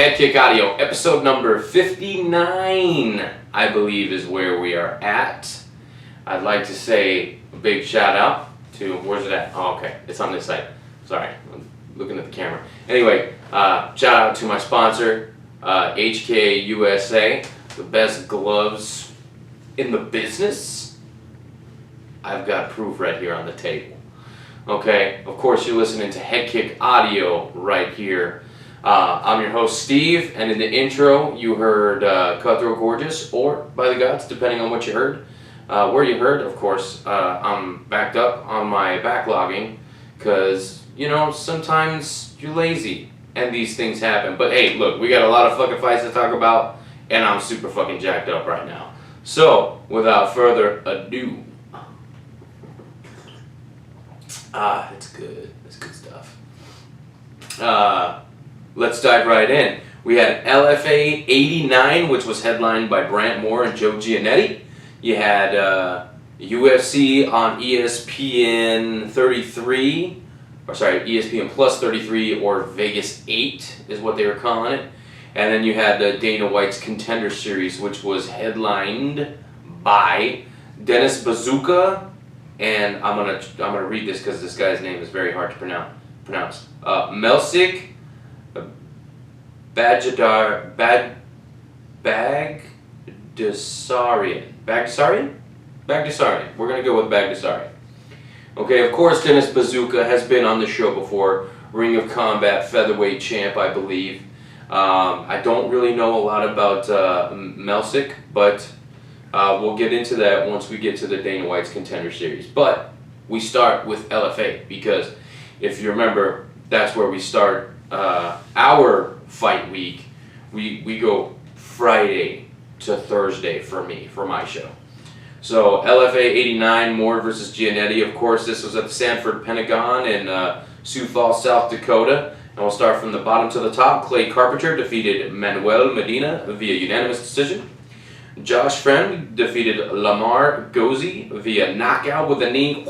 HeadKick Audio, episode number 59, I believe is where we are at. I'd like to say a big shout out to, where's it at? Oh, okay, it's on this side. Sorry, I'm looking at the camera. Anyway, shout out to my sponsor, HK USA, the best gloves in the business. I've got proof right here on the table. Okay, of course you're listening to HeadKick Audio right here. I'm your host Steve, and in the intro you heard Cutthroat Gorgeous, or By the Gods, depending on what you heard. Where you heard, of course, I'm backed up on my backlogging, because, you know, sometimes you're lazy, and these things happen. But hey, look, we got a lot of fucking fights to talk about, and I'm super fucking jacked up right now. So, without further ado, it's good. It's good stuff. Let's dive right in. We had LFA 89, which was headlined by Brant Moore and Joe Gianetti. You had UFC on ESPN 33, or sorry, ESPN Plus 33, or Vegas 8 is what they were calling it. And then you had Dana White's Contender Series, which was headlined by Dennis Bazooka, and I'm gonna read this because this guy's name is very hard to pronounce. Melsik Bagdasarian. Bagdasarian. We're gonna go with Bagdasarian. Okay, of course, Dennis Bazooka has been on the show before. Ring of Combat featherweight champ, I believe. I don't really know a lot about Melsik, but we'll get into that once we get to the Dana White's Contender Series. But we start with LFA because, if you remember, that's where we start our fight week. We go Friday to Thursday for me, for my show. So LFA 89, Moore versus Gianetti. Of course, this was at the Sanford Pentagon in Sioux Falls, South Dakota. And we'll start from the bottom to the top. Clay Carpenter defeated Manuel Medina via unanimous decision. Josh Friend defeated Lamar Gozi via knockout with a knee.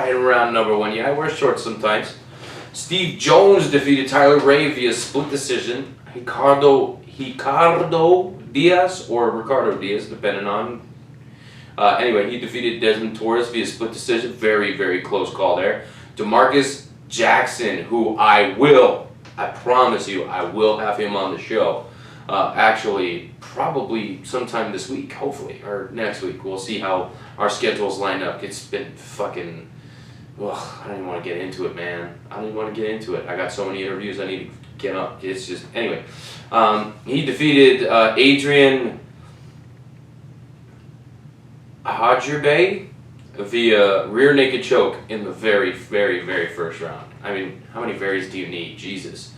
In round number 1. Yeah, I wear shorts sometimes. Steve Jones defeated Tyler Ray via split decision. Ricardo Diaz, or Ricardo Diaz, depending on. Anyway, he defeated Desmond Torres via split decision. Very, very close call there. DeMarcus Jackson, who I promise you, I will have him on the show. Actually, probably sometime this week, hopefully, or next week. We'll see how our schedules line up. It's been fucking... Ugh, I don't even want to get into it, man. I don't even want to get into it. I got so many interviews I need to get up. It's just... Anyway. He defeated Adrian Hadjirbe via rear naked choke in the very, very, very first round. I mean, how many varies do you need? Jesus.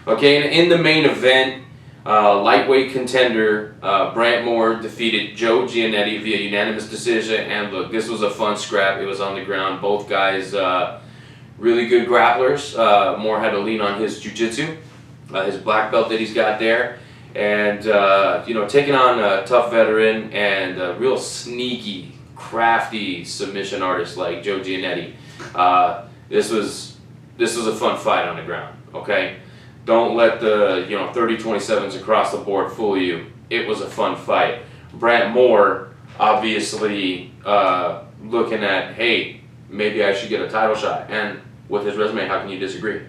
Okay, and in the main event, lightweight contender Brant Moore defeated Joe Gianetti via unanimous decision. And look, this was a fun scrap. It was on the ground. Both guys really good grapplers. Moore had to lean on his jiu-jitsu, his black belt that he's got there. And, you know, taking on a tough veteran and a real sneaky, crafty submission artist like Joe Gianetti. This was a fun fight on the ground, okay? Don't let the 30-27s across the board fool you. It was a fun fight. Brant Moore, obviously looking at, hey, maybe I should get a title shot. And with his resume, how can you disagree?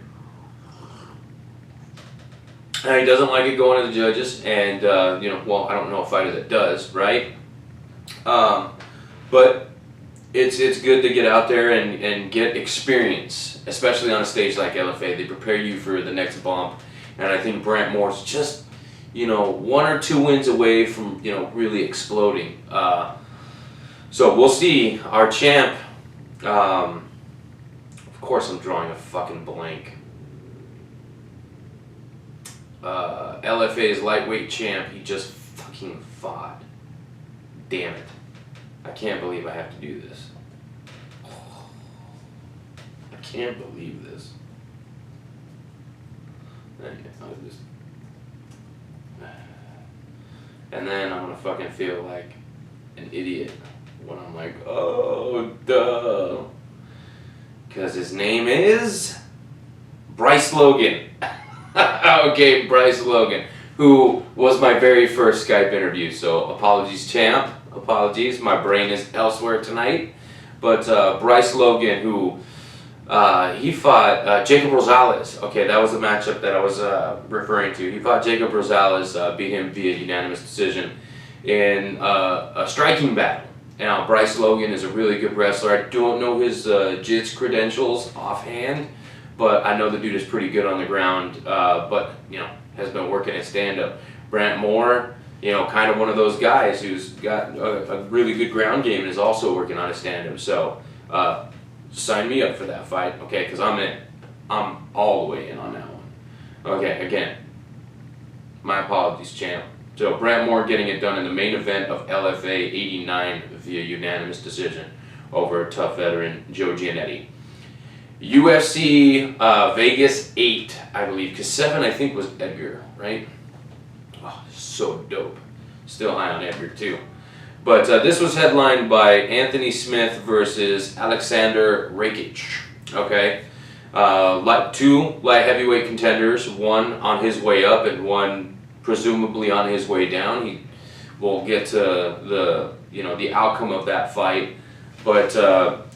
And he doesn't like it going to the judges, and well, I don't know a fighter that does, right? But it's good to get out there and get experience, especially on a stage like LFA. They prepare you for the next bump, and I think Brant Moore's just, 1 or 2 wins away from, really exploding. So we'll see. Our champ, of course I'm drawing a fucking blank. LFA's lightweight champ, he just fucking fought. Damn it. I can't believe I have to do this. I can't believe this. And then I'm gonna fucking feel like an idiot when I'm like, oh, duh. Because his name is Bryce Logan. Okay, Bryce Logan, who was my very first Skype interview. So apologies, champ. Apologies, my brain is elsewhere tonight. But Bryce Logan, who he fought Jacob Rosales. Okay, that was the matchup that I was referring to. He fought Jacob Rosales, beat him via unanimous decision in a striking battle. Now, Bryce Logan is a really good wrestler. I don't know his jiu-jitsu credentials offhand, but I know the dude is pretty good on the ground, but, you know, has been working at stand-up. Brant Moore, you know, kind of one of those guys who's got a really good ground game and is also working on a stand-up. So, sign me up for that fight, okay, because I'm in. I'm all the way in on that one. Okay, again, my apologies, champ. So, Brant Moore getting it done in the main event of LFA 89 via unanimous decision over tough veteran Joe Gianetti. UFC Vegas 8, I believe, because 7 I think was Edgar, right? Oh, so dope. Still high on Edgar too. But this was headlined by Anthony Smith versus Alexander Rakic. Okay, two light heavyweight contenders, one on his way up and one presumably on his way down. We'll get to the outcome of that fight, but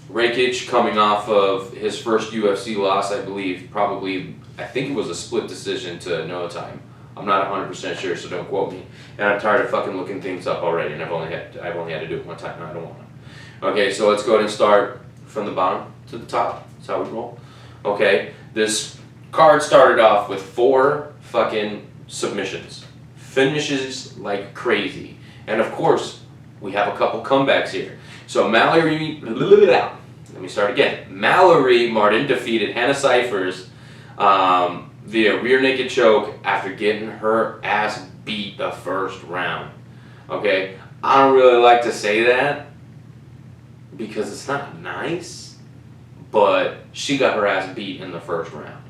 Rakic coming off of his first UFC loss, I believe, I think it was a split decision to no time. I'm not 100% sure, so don't quote me. And I'm tired of fucking looking things up already, and I've only had to do it one time, and I don't want to. Okay, so let's go ahead and start from the bottom to the top. That's how we roll. Okay, this card started off with 4 fucking submissions. Finishes like crazy. And of course, we have a couple comebacks here. So Mallory Martin defeated Hannah Cyphers via rear naked choke after getting her ass beat the first round. Okay, I don't really like to say that because it's not nice, but she got her ass beat in the first round.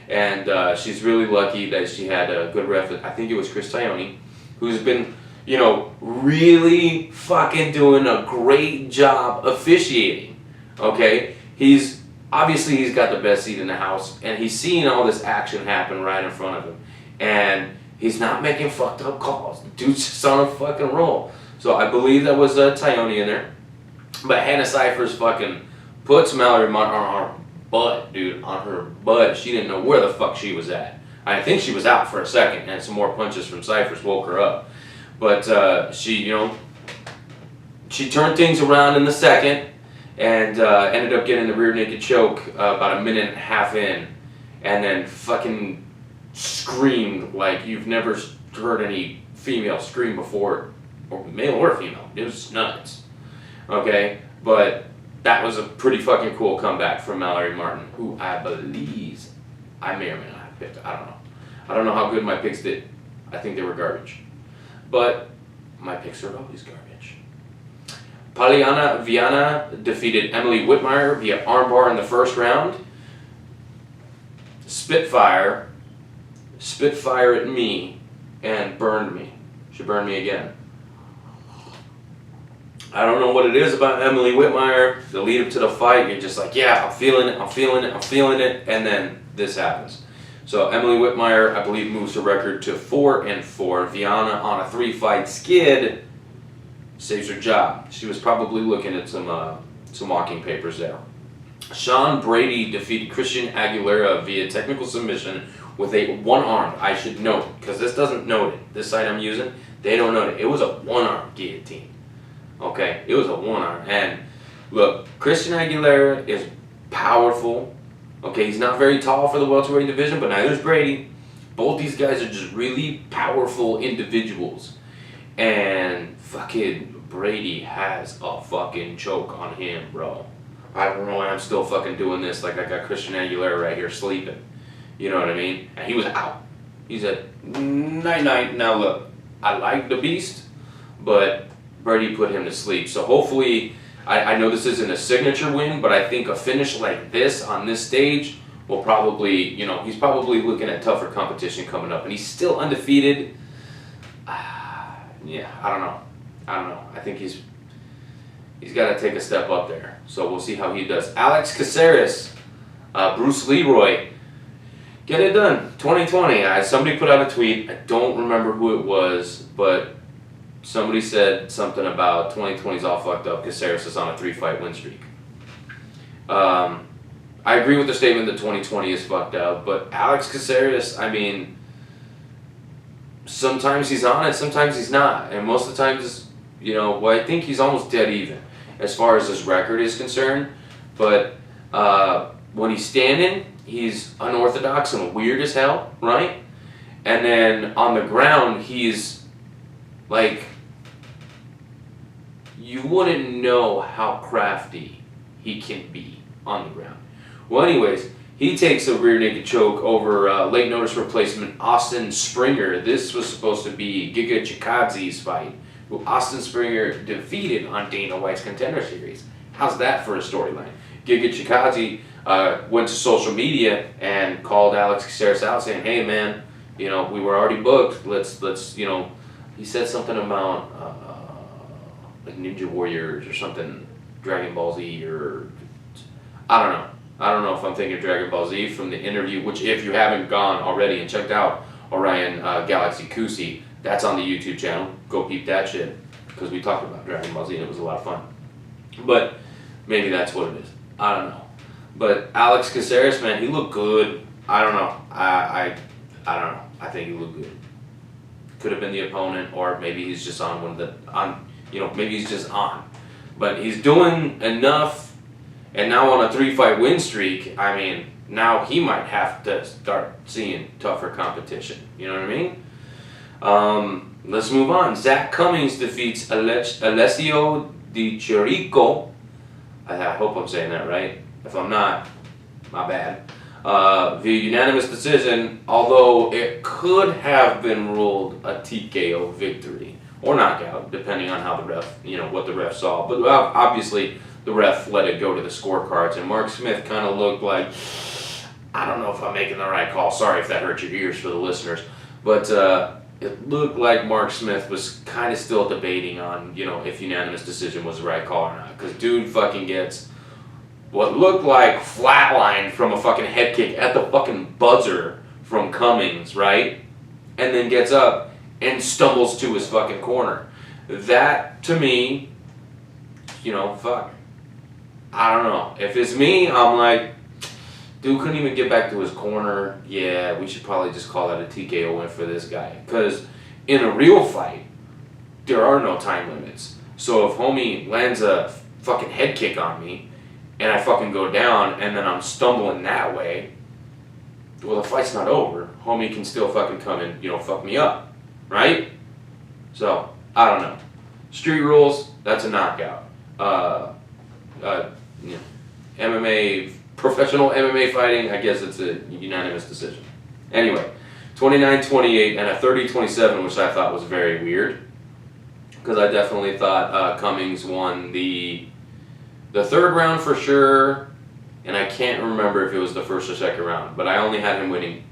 And she's really lucky that she had a good ref. I think it was Chris Tyone, who's been, you know, really fucking doing a great job officiating. Okay, he's got the best seat in the house, and he's seeing all this action happen right in front of him, and he's not making fucked up calls. The dude's just on a fucking roll. So I believe that was Tyone in there, but Hannah Cyphers fucking puts Mallory Martin on her butt, dude, on her butt. She didn't know where the fuck she was at. I think she was out for a second, and some more punches from Cyphers woke her up. But she turned things around in the second, and ended up getting the rear naked choke about a minute and a half in, and then fucking screamed like you've never heard any female scream before, or male or female. It was nuts. Okay, but that was a pretty fucking cool comeback from Mallory Martin, who I believe I may or may not have picked. I don't know. I don't know how good my picks did. I think they were garbage. But my picks are always garbage. Poliana Viana defeated Emily Whitmire via armbar in the first round. Spitfire at me and burned me. She burned me again. I don't know what it is about Emily Whitmire. The lead up to the fight, you're just like, yeah, I'm feeling it, and then this happens. So Emily Whitmire, I believe, moves her record to 4-4. Viana on a 3-fight skid saves her job. She was probably looking at some walking papers there. Sean Brady defeated Christian Aguilera via technical submission with a one-armed, I should note, because this doesn't note it. This site I'm using, they don't note it. It was a one-armed guillotine. Okay, it was a one-arm. And look, Christian Aguilera is powerful. Okay, he's not very tall for the welterweight division, but neither is Brady. Both these guys are just really powerful individuals. And fucking Brady has a fucking choke on him, bro. I don't know why I'm still fucking doing this like I got Christian Aguilera right here sleeping. You know what I mean? And he was out. He said, night-night. Now look, I like the beast, but Brady put him to sleep. So hopefully, I know this isn't a signature win, but I think a finish like this on this stage will probably, you know, he's probably looking at tougher competition coming up. And he's still undefeated. Yeah, I don't know. I think he's got to take a step up there. So we'll see how he does. Alex Caceres, Bruce Leroy, Get it done. 2020. Somebody put out a tweet. I don't remember who it was, but somebody said something about 2020's all fucked up because Caceres is on a 3-fight win streak. I agree with the statement that 2020 is fucked up, but Alex Caceres, I mean, sometimes he's on it, sometimes he's not, and most of the times, you know, well, I think he's almost dead even as far as his record is concerned, but when he's standing, he's unorthodox and weird as hell, right? And then on the ground, he's like, you wouldn't know how crafty he can be on the ground. Well, anyways, he takes a rear naked choke over late notice replacement Austin Springer. This was supposed to be Giga Chikadze's fight, who Austin Springer defeated on Dana White's Contender Series. How's that for a storyline? Giga Chikadze went to social media and called Alex Caceres out saying, hey man, you know, we were already booked, let's you know, he said something about like Ninja Warriors or something, Dragon Ball Z, or I don't know if I'm thinking Dragon Ball Z from the interview, which if you haven't gone already and checked out Orion Galaxy Kusi, that's on the YouTube channel, go peep that shit, because we talked about Dragon Ball Z and it was a lot of fun. But maybe that's what it is, I don't know. But Alex Caceres, man, he looked good. I don't know. I don't know. I think he looked good. Could have been the opponent, or maybe he's just on maybe he's just on. But he's doing enough, and now on a 3-fight win streak, I mean, now he might have to start seeing tougher competition. You know what I mean? Let's move on. Zach Cummings defeats Alessio Di Chirico. I hope I'm saying that right. If I'm not, my bad. Via unanimous decision, although it could have been ruled a TKO victory or knockout, depending on how the ref, what the ref saw. But obviously, the ref let it go to the scorecards, and Mark Smith kind of looked like, I don't know if I'm making the right call. Sorry if that hurt your ears for the listeners, but it looked like Mark Smith was kind of still debating on, if unanimous decision was the right call or not, because dude fucking gets what looked like flatline from a fucking head kick at the fucking buzzer from Cummings, right? And then gets up and stumbles to his fucking corner. That, to me, fuck. I don't know. If it's me, I'm like, dude couldn't even get back to his corner. Yeah, we should probably just call that a TKO win for this guy. Because in a real fight, there are no time limits. So if homie lands a fucking head kick on me, and I fucking go down, and then I'm stumbling that way, well, the fight's not over. Homie can still fucking come and, fuck me up, right? So, I don't know. Street rules, that's a knockout. MMA, professional MMA fighting, I guess it's a unanimous decision. Anyway, 29-28 and a 30-27, which I thought was very weird, because I definitely thought Cummings won the third round for sure, and I can't remember if it was the first or second round, but I only had him winning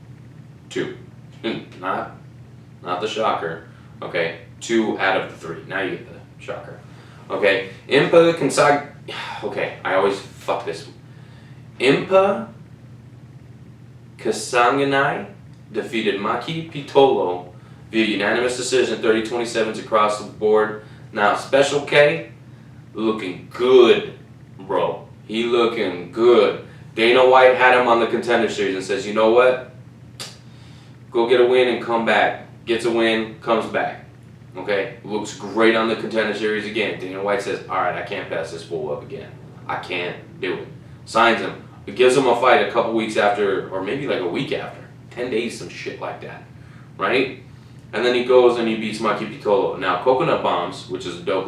2. not the shocker. Okay, 2 out of the 3. Now you get the shocker. Okay, okay, I always fuck this. Casanganai defeated Magny Pitolo via unanimous decision, 30-27s across the board. Now, Special K, looking good. Bro, he looking good. Dana White had him on the Contender Series and says, you know what? Go get a win and come back. Gets a win, comes back. Okay? Looks great on the Contender Series again. Dana White says, alright, I can't pass this fool up again. I can't do it. Signs him. It gives him a fight a couple weeks after, or maybe like a week after. 10 days, some shit like that. Right? And then he goes and he beats Magny Pitolo. Now, Coconut Bombs, which is a dope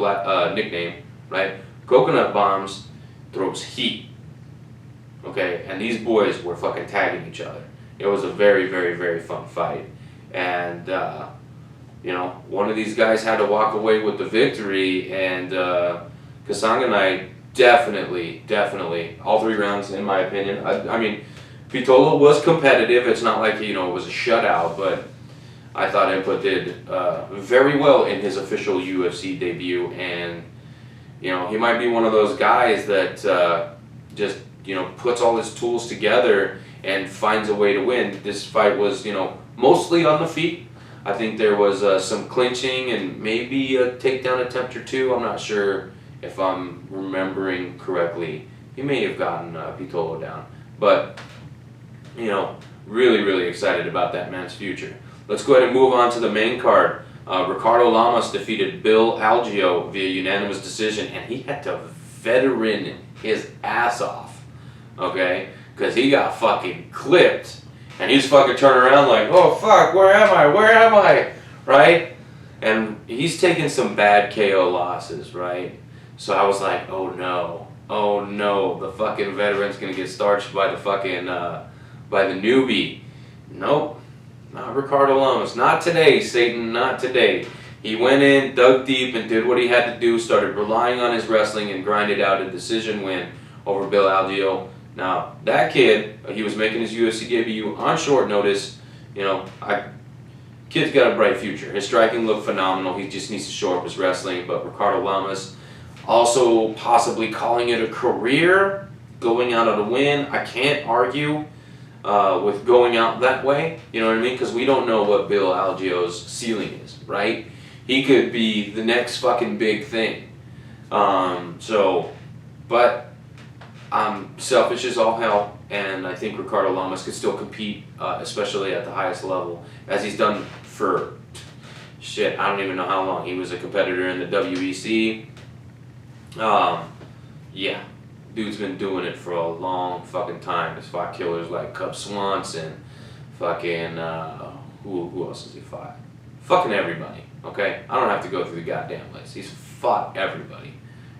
nickname, right? Coconut Bombs throws heat, okay, and these boys were fucking tagging each other. It was a very, very, very fun fight, and one of these guys had to walk away with the victory, and Casanganai definitely, all 3 rounds in my opinion. I mean, Pitolo was competitive. It's not like it was a shutout, but I thought Impa did very well in his official UFC debut, and he might be one of those guys that just puts all his tools together and finds a way to win. This fight was, mostly on the feet. I think there was some clinching and maybe a takedown attempt or two. I'm not sure if I'm remembering correctly. He may have gotten Pitolo down. But, really, really excited about that man's future. Let's go ahead and move on to the main card. Ricardo Llamas defeated Bill Algio via unanimous decision, and he had to veteran his ass off, okay? Because he got fucking clipped, and he's fucking turning around like, oh fuck, where am I, right? And he's taking some bad KO losses, right? So I was like, oh no, the fucking veteran's gonna get starched by the fucking, by the newbie. Nope, not Ricardo Llamas, not today, Satan, not today. He went in, dug deep, and did what he had to do, started relying on his wrestling, and grinded out a decision win over Bill Algio. Now, that kid, he was making his UFC debut on short notice. Kid's got a bright future. His striking looked phenomenal. He just needs to shore up his wrestling. But Ricardo Llamas also possibly calling it a career, going out on a win. I can't argue with going out that way. You know what I mean? Because we don't know what Bill Algio's ceiling is, right? He could be the next fucking big thing. But I'm selfish as all hell, and I think Ricardo Llamas could still compete, especially at the highest level, as he's done for, shit, I don't even know how long. He was a competitor in the WEC. Yeah, dude's been doing it for a long fucking time. He's fought killers like Cub Swanson, fucking, who else has he fought? Fucking everybody, okay? I don't have to go through the goddamn list. He's fought everybody,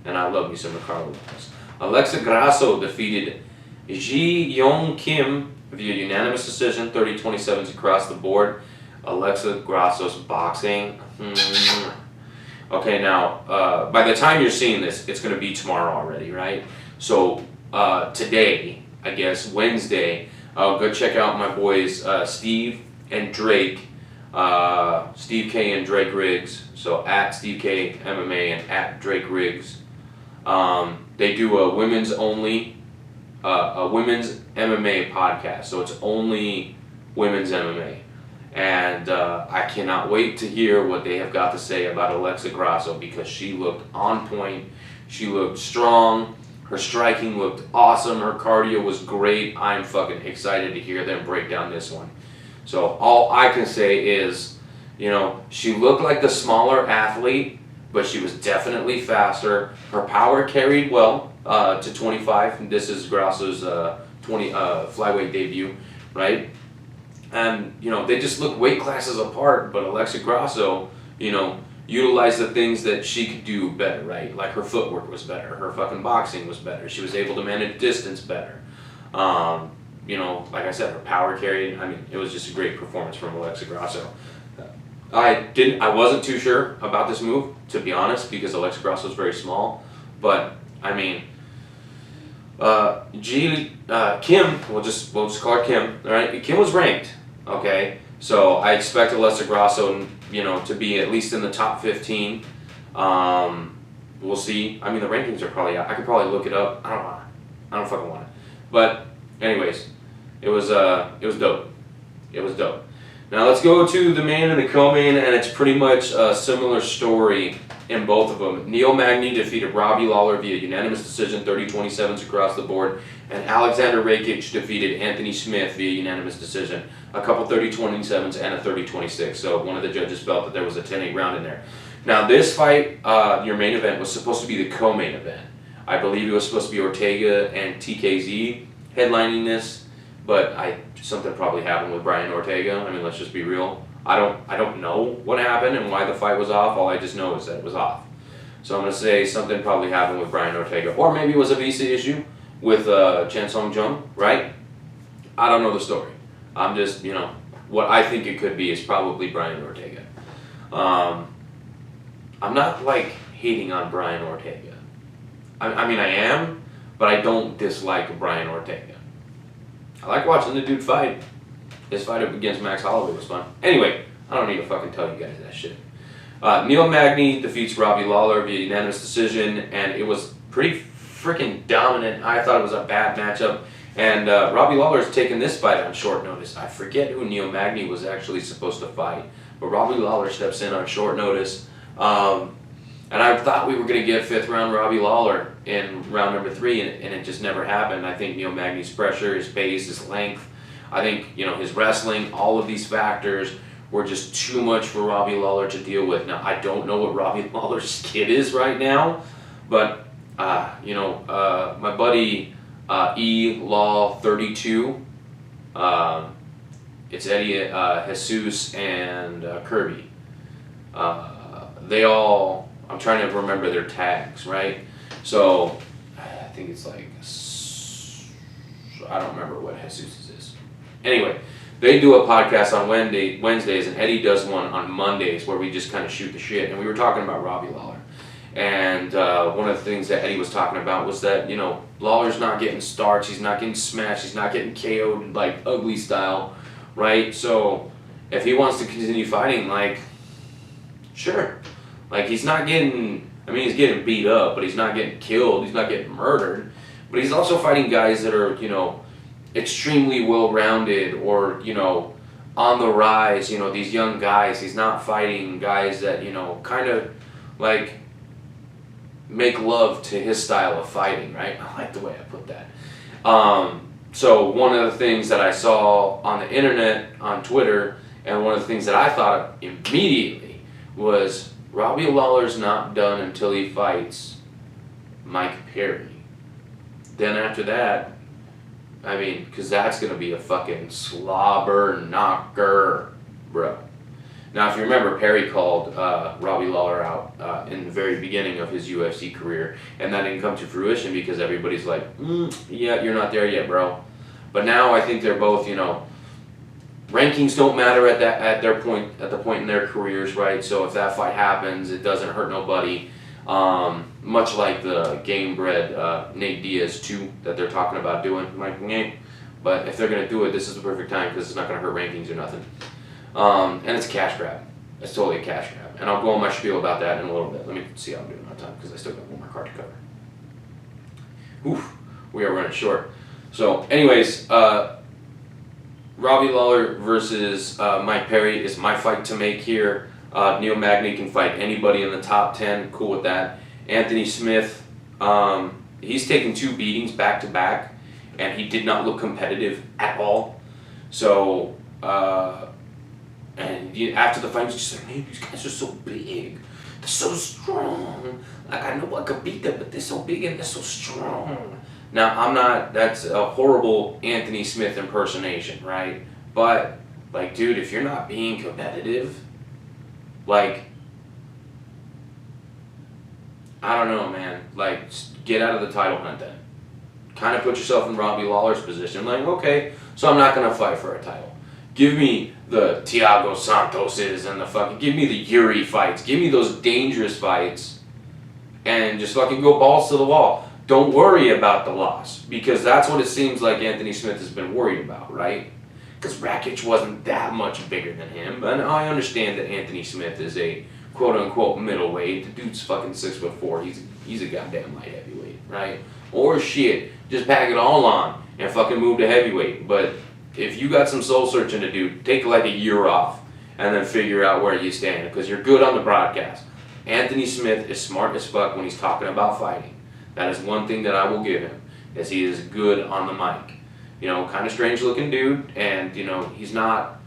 and I love me some Ricardo Llamas. Alexa Grasso defeated Ji Yong Kim via unanimous decision, 30-27s across the board. Alexa Grasso's boxing. Okay, now, by the time you're seeing this, it's going to be tomorrow already, right? So, today, I guess, Wednesday, go check out my boys Steve and Drake. Steve K and Drake Riggs. So, at Steve K MMA and at Drake Riggs. They do a women's MMA podcast, so it's only women's MMA. And I cannot wait to hear what they have got to say about Alexa Grasso, because she looked on point, she looked strong, her striking looked awesome, her cardio was great. I'm fucking excited to hear them break down this one. So all I can say is, she looked like the smaller athlete, but she was definitely faster. Her power carried well to 25. And this is Grasso's 20 flyweight debut, right? And they just look weight classes apart. But Alexa Grasso, utilized the things that she could do better, right? Like her footwork was better, her fucking boxing was better. She was able to manage distance better. Like I said, her power carried. I mean, it was just a great performance from Alexa Grasso. I wasn't too sure about this move, to be honest, because Alexa Grasso is very small. But I mean, Kim, we'll just call her Kim. All right, Kim was ranked. Okay, so I expect Alexa Grasso, to be at least in the top 15. We'll see. I mean, the rankings are probably out. I could probably look it up. I don't fucking want it. But anyways, it was dope. It was dope. Now let's go to the main and the co-main, and it's pretty much a similar story in both of them. Magny defeated Robbie Lawler via unanimous decision, 30-27s across the board, and Alexander Rakic defeated Anthony Smith via unanimous decision, a couple 30-27s and a 30-26. So one of the judges felt that there was a 10-8 round in there. Now this fight, your main event, was supposed to be the co-main event. I believe it was supposed to be Ortega and TKZ headlining this. But something probably happened with Brian Ortega. I mean, let's just be real. I don't know what happened and why the fight was off. All I just know is that it was off. So I'm gonna say something probably happened with Brian Ortega, or maybe it was a visa issue with Chan Song Jung, right? I don't know the story. I'm just, what I think it could be is probably Brian Ortega. I'm not hating on Brian Ortega. I mean, I am, but I don't dislike Brian Ortega. I like watching the dude fight. His fight up against Max Holloway was fun. Anyway, I don't need to fucking tell you guys that shit. Magny defeats Robbie Lawler via unanimous decision, and it was pretty freaking dominant. I thought it was a bad matchup. And Robbie Lawler's taking this fight on short notice. I forget who Magny was actually supposed to fight, but Robbie Lawler steps in on short notice. And I thought we were going to get 5th round Robbie Lawler in round number 3, and it just never happened. I think Magny's pressure, his pace, his length, I think his wrestling, all of these factors were just too much for Robbie Lawler to deal with. Now, I don't know what Robbie Lawler's kid is right now, but my buddy Law32, it's Eddie, Jesus, and Kirby. They all, I'm trying to remember their tags, right? So I think it's like, I don't remember what Jesus is. Anyway, they do a podcast on Wednesdays, and Eddie does one on Mondays where we just kind of shoot the shit. And we were talking about Robbie Lawler. And one of the things that Eddie was talking about was that, Lawler's not getting starched, he's not getting smashed, he's not getting KO'd like ugly style, right? So if he wants to continue fighting, like, sure. Like, he's not getting, he's getting beat up, but he's not getting killed, he's not getting murdered. But he's also fighting guys that are, extremely well-rounded or, on the rise, these young guys. He's not fighting guys that, kind of, like, make love to his style of fighting, right? I like the way I put that. So one of the things that I saw on the internet, on Twitter, and one of the things that I thought of immediately was Robbie Lawler's not done until he fights Mike Perry. Then after that, because that's going to be a fucking slobber knocker, bro. Now, if you remember, Perry called Robbie Lawler out in the very beginning of his UFC career, and that didn't come to fruition because everybody's like, yeah, you're not there yet, bro. But now I think they're both, rankings don't matter at the point in their careers, right? So if that fight happens, it doesn't hurt nobody. Much like the game-bred Nate Diaz 2 that they're talking about doing. I'm like, nah. But if they're going to do it, this is the perfect time because it's not going to hurt rankings or nothing. And it's a cash grab. It's totally a cash grab. And I'll go on my spiel about that in a little bit. Let me see how I'm doing on time because I still got one more card to cover. Oof, we are running short. So anyways, Robbie Lawler versus Mike Perry is my fight to make here. Magny can fight anybody in the top 10. Cool with that. Anthony Smith, he's taken 2 beatings back to back, and he did not look competitive at all. So, and after the fight, he was just like, man, these guys are so big. They're so strong. Like, I know I could beat them, but they're so big and they're so strong. Now, that's a horrible Anthony Smith impersonation, right? But, like, dude, if you're not being competitive, like, I don't know, man. Like, get out of the title hunt then. Kind of put yourself in Robbie Lawler's position. Like, okay, so I'm not going to fight for a title. Give me the Thiago Santoses and give me the Jiri fights. Give me those dangerous fights and just fucking go balls to the wall. Don't worry about the loss because that's what it seems like Anthony Smith has been worried about, right? Because Rakic wasn't that much bigger than him. But I understand that Anthony Smith is a quote-unquote middleweight. The dude's fucking 6'4". He's a goddamn light heavyweight, right? Or shit, just pack it all on and fucking move to heavyweight. But if you got some soul searching to do, take like a year off and then figure out where you stand because you're good on the broadcast. Anthony Smith is smart as fuck when he's talking about fighting. That is one thing that I will give him, is he is good on the mic. Kind of strange looking dude, and he's not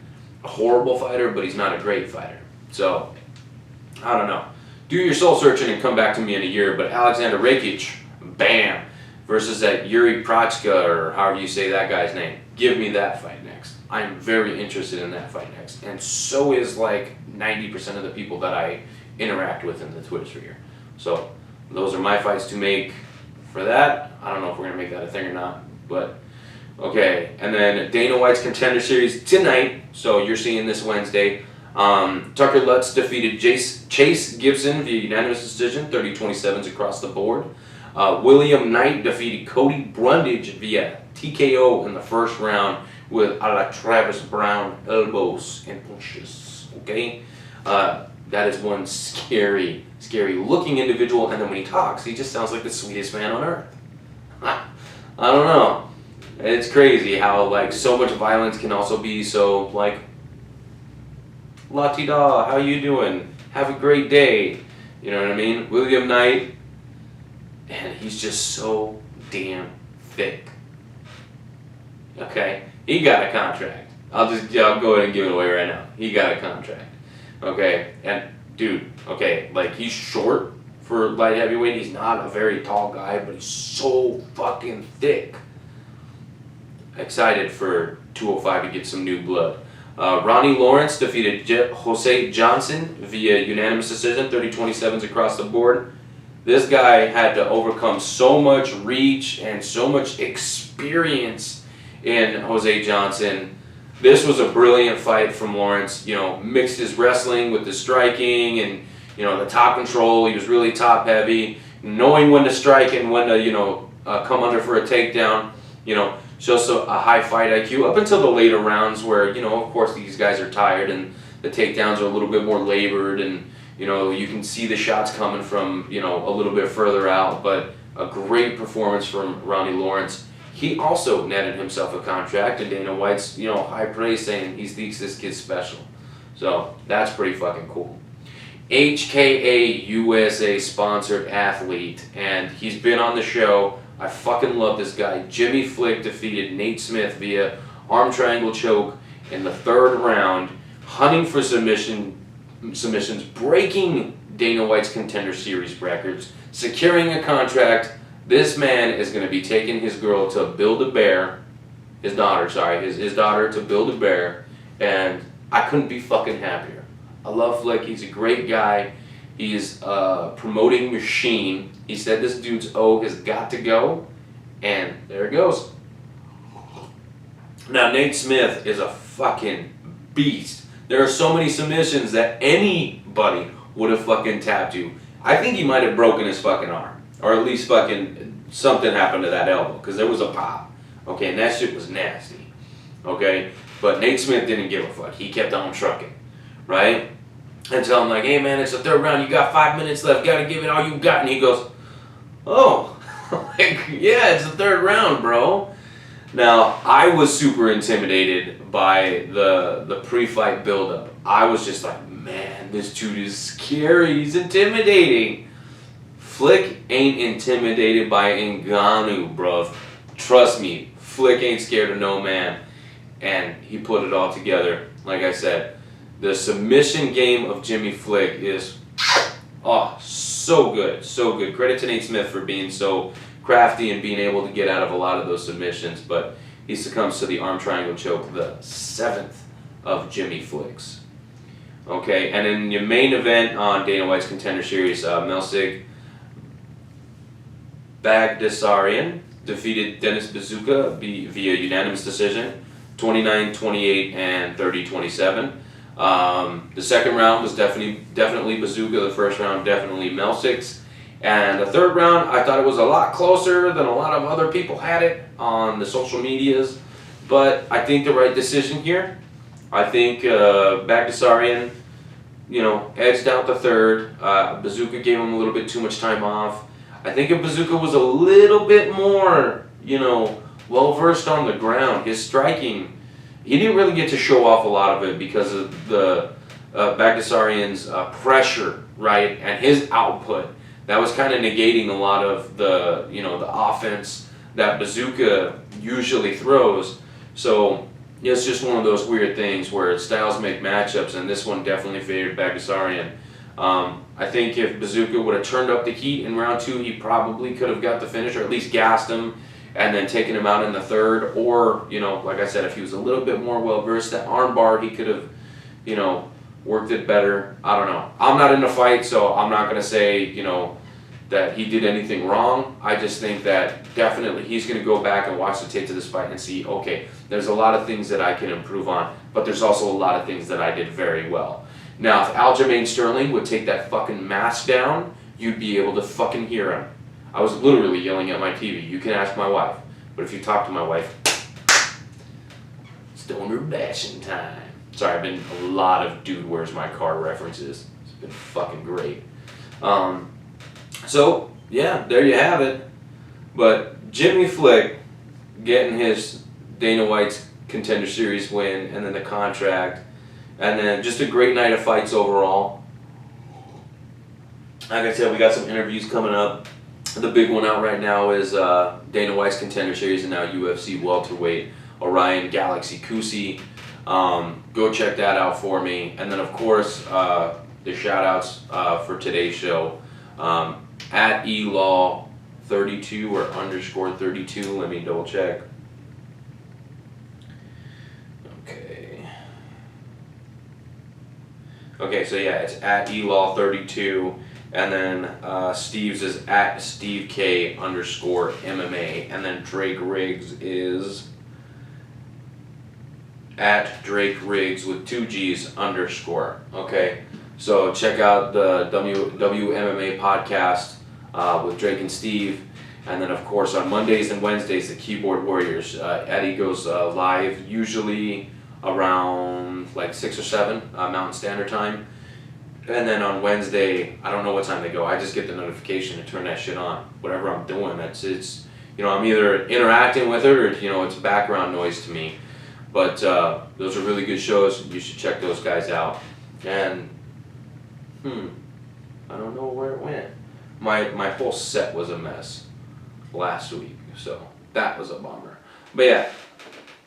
a horrible fighter, but he's not a great fighter. So, I don't know. Do your soul searching and come back to me in a year, but Alexander Rakic, bam, versus that Jiri Prochka, or however you say that guy's name. Give me that fight next. I'm very interested in that fight next. And so is like 90% of the people that I interact with in the Twitter sphere. So, those are my fights to make for that. I don't know if we're going to make that a thing or not, but okay. And then Dana White's Contender Series tonight, so you're seeing this Wednesday. Tucker Lutz defeated Chase Gibson via unanimous decision, 30-27s across the board. William Knight defeated Cody Brundage via TKO in the first round with a la Travis Brown elbows and punches. Okay? That is one scary looking individual, and then when he talks, he just sounds like the sweetest man on earth. I don't know. It's crazy how like so much violence can also be so like la-ti-da, how you doing? Have a great day. You know what I mean? William Knight, and he's just so damn thick. Okay? He got a contract. I'll go ahead and give it away right now. He got a contract. Okay? And dude, okay, like he's short for light heavyweight. He's not a very tall guy, but he's so fucking thick. Excited for 205 to get some new blood. Ronnie Lawrence defeated Jose Johnson via unanimous decision, 30-27s across the board. This guy had to overcome so much reach and so much experience in Jose Johnson. This was a brilliant fight from Lawrence. You know, mixed his wrestling with the striking and, you know, the top control. He was really top heavy, knowing when to strike and when to, you know, come under for a takedown. You know, shows a high fight IQ up until the later rounds where, you know, of course these guys are tired and the takedowns are a little bit more labored and, you know, you can see the shots coming from, you know, a little bit further out. But a great performance from Ronnie Lawrence. He also netted himself a contract, and Dana White's, you know, high praise saying he thinks this kid's special. So that's pretty fucking cool. HKA USA sponsored athlete, and he's been on the show. I fucking love this guy. Jimmy Flick defeated Nate Smith via arm triangle choke in the third round, hunting for submissions, breaking Dana White's Contender Series records, securing a contract. This man is going to be taking his girl to Build-A-Bear, his daughter to Build-A-Bear, and I couldn't be fucking happier. I love Flick. He's a great guy. He's a promoting machine. He said this dude's O has got to go, and there it goes. Now, Nate Smith is a fucking beast. There are so many submissions that anybody would have fucking tapped you. I think he might have broken his fucking arm, or at least fucking something happened to that elbow, because there was a pop. Okay, and that shit was nasty. Okay, but Nate Smith didn't give a fuck. He kept on trucking, right? Until I'm like, hey man, it's the third round, you got 5 minutes left, gotta give it all you got. And he goes, oh, like, yeah, it's the third round, bro. Now, I was super intimidated by the pre-fight buildup. I was just like, man, this dude is scary, he's intimidating. Flick ain't intimidated by Ngannou, bruv. Trust me, Flick ain't scared of no man. And he put it all together, like I said. The submission game of Jimmy Flick is, oh, so good, so good. Credit to Nate Smith for being so crafty and being able to get out of a lot of those submissions, but he succumbs to the arm triangle choke, the 7th of Jimmy Flick's. Okay, and in your main event on Dana White's Contender Series, Melsig Bagdasaryan defeated Dennis Bazooka via unanimous decision, 29-28 and 30-27. The second round was definitely Bazooka. The first round definitely Melsig. And the third round, I thought it was a lot closer than a lot of other people had it on the social medias. But I think the right decision here. I think Bagdasaryan, you know, edged out the third. Bazooka gave him a little bit too much time off. I think if Bazooka was a little bit more, you know, well-versed on the ground, his striking, he didn't really get to show off a lot of it because of the Bagdasaryan's pressure, right, and his output. That was kind of negating a lot of the, you know, the offense that Bazooka usually throws. So it's just one of those weird things where styles make matchups, and this one definitely favored Bagdasaryan. I think if Bazooka would have turned up the heat in round 2, he probably could have got the finish, or at least gassed him and then taken him out in the third. Or, you know, like I said, if he was a little bit more well-versed, that arm bar, he could have, you know, worked it better. I don't know. I'm not in the fight, so I'm not going to say, you know, that he did anything wrong. I just think that definitely he's going to go back and watch the tape to this fight and see, okay, there's a lot of things that I can improve on, but there's also a lot of things that I did very well. Now, if Aljamain Sterling would take that fucking mask down, you'd be able to fucking hear him. I was literally yelling at my TV. You can ask my wife. But if you talk to my wife, stoner bashing time. Sorry, I've been a lot of Dude Where's My Car references. It's been fucking great. So, yeah, there you have it. But Jimmy Flick getting his Dana White's Contender Series win, and then the contract, and then just a great night of fights overall. Like I said, we got some interviews coming up. The big one out right now is Dana White's Contender Series and now UFC welterweight Orion Galaxy Kusi. Go check that out for me. And then, of course, the shout-outs for today's show. At elaw32 or _32. Let me double check. Okay, so yeah, it's at elaw32. And then Steve's is at SteveK_MMA. And then Drake Riggs is at Drake Riggs with 2 G's _. Okay, so check out the WMMA podcast with Drake and Steve. And then, of course, on Mondays and Wednesdays, the Keyboard Warriors. Eddie goes live usually around like 6 or 7 Mountain Standard Time. And then on Wednesday, I don't know what time they go. I just get the notification to turn that shit on. Whatever I'm doing, it's I'm either interacting with it or it's background noise to me. But those are really good shows. You should check those guys out. And I don't know where it went. My whole set was a mess last week, so that was a bummer. But yeah,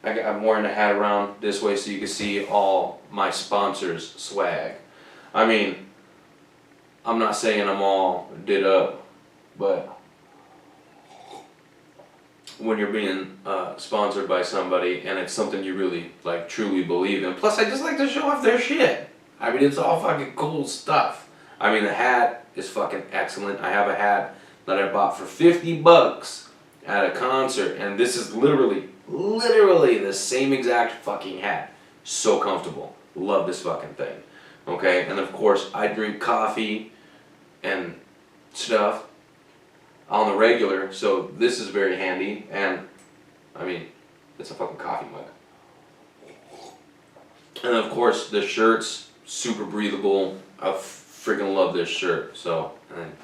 I'm wearing the hat around this way so you can see all my sponsors' swag. I mean, I'm not saying I'm all did up, but when you're being sponsored by somebody and it's something you really truly believe in. Plus, I just like to show off their shit. I mean, it's all fucking cool stuff. I mean, the hat is fucking excellent. I have a hat that I bought for $50 at a concert, and this is literally the same exact fucking hat. So comfortable. Love this fucking thing. Okay, and of course, I drink coffee and stuff on the regular, so this is very handy, and I mean, it's a fucking coffee mug. And of course, the shirt's super breathable. I freaking love this shirt, so, and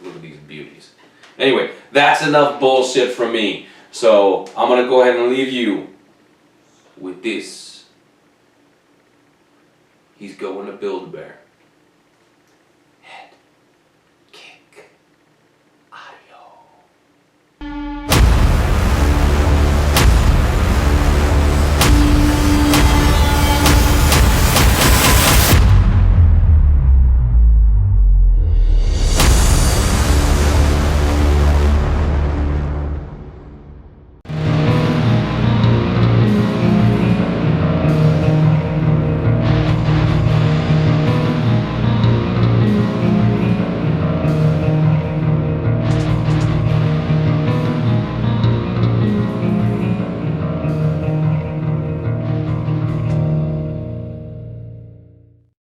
look at these beauties. Anyway, that's enough bullshit from me, so I'm gonna go ahead and leave you with this. He's going to Build-A-Bear.